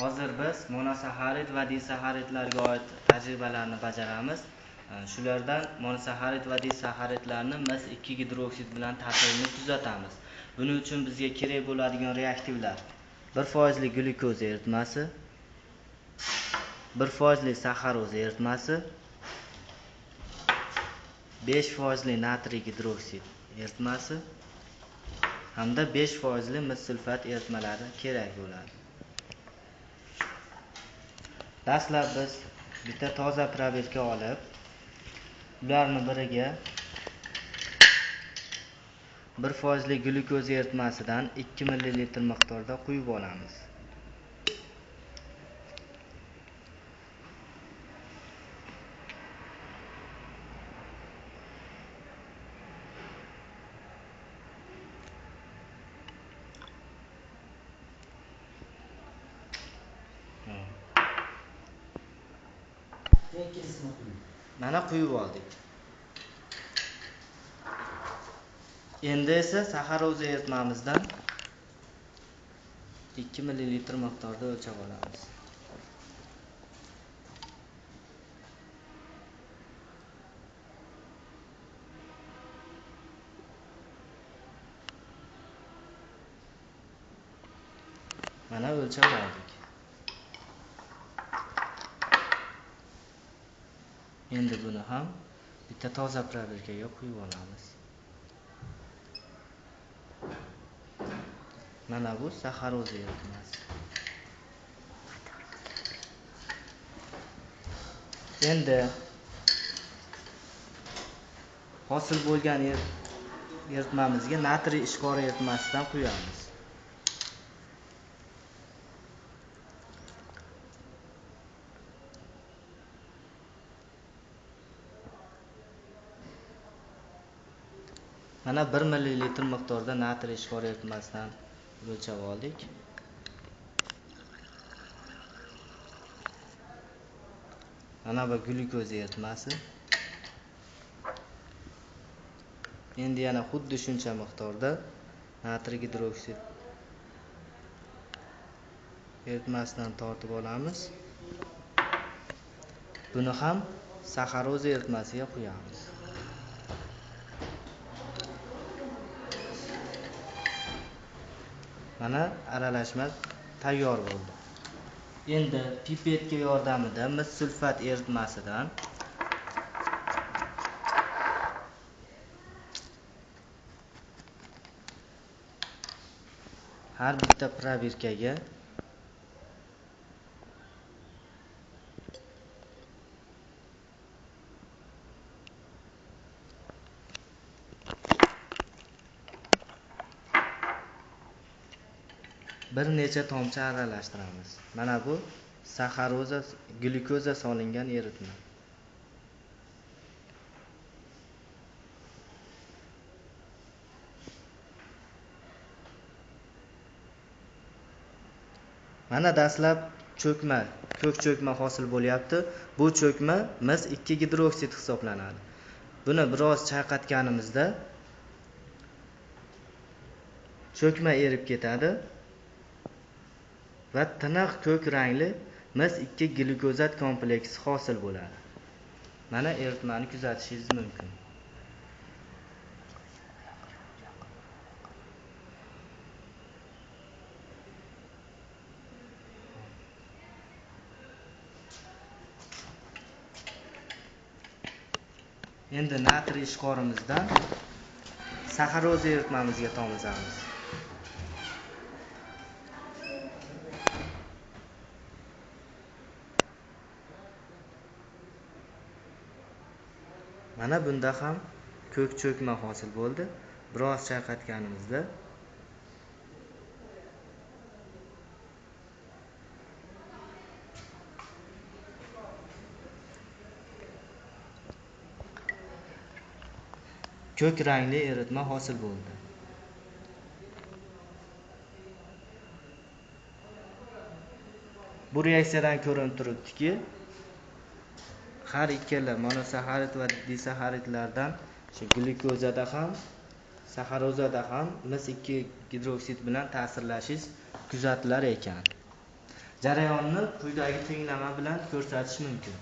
Hozir biz monosaxarid va disaxaridlarga oid tajribalarni bajaramiz. Shulardan monosaxarid va disaxaridlarni biz 2 gidroksid bilan ta'sirini kuzatamiz. Buning uchun bizga kerak bo'ladigan reaktivlar: 1% glyukoza eritmasi, 1% saxaroza eritmasi, 5% natriy gidroksid eritmasi hamda 5% mis sulfat eritmalari kerak bo'ladi. Dastlab biz bitta toza probirka olib, ularni biriga 1% glyukoza eritmasidan 2 ml miqdorda quyib olamiz. Mana quyib oldik. Endi esa saxaroza eritmamizdan 2 ml miqdorda o'lchab olamiz. Mana o'lchab oldik. Endi buni ham bitta toza probirkaga quyib olamiz. Mana bu saxaroza eritmasi. Endi hosil bo'lgan eritmamizga natriy ishqori eritmasidan quyamiz. Mana 1 ml miqdorda natriy ishqori eritmasidan o'lchab oldik. Mana bu glyukoza eritmasi. Endi yana xuddi shuncha miqdorda natriy gidroksid eritmasidan tortib olamiz. Buni ham saxaroza eritmasiga quyamiz. Mana aralashma tayyor bo'ldi. Endi pipetka yordamida mis sulfat eritmasidan har bitta probirkaga bir necha tomchi aralashtiramiz. Mana bu saxaroza, glyukoza solingan eritma. Mana dastlab ko'k cho'kma hosil bo'lyapti. Bu cho'kma mis 2 gidroksid hisoblanadi. Buni biroz chayqatganimizda cho'kma erib ketadi va tiniq ko'k rangli mis 2 glyukozat kompleksi hosil bo'ladi. Mana eritmani kuzatishingiz mumkin. Endi natriy ishqorimizdan saxaroza eritmamizga tomizamiz. Mana bunda ham ko'k cho'kma hosil bo'ldi. Biroz chayqatganimizda ko'k rangli eritma hosil bo'ldi. Bu reaksiyadan ko'rinib turibdiki, har ikkala monosaxarid va disaxaridlardan shu glyukozada ham, saxarozada ham mis 2 gidroksid bilan ta'sirlashish kuzatilar ekan. Jarayonni quyidagi tenglama bilan ko'rsatish mumkin.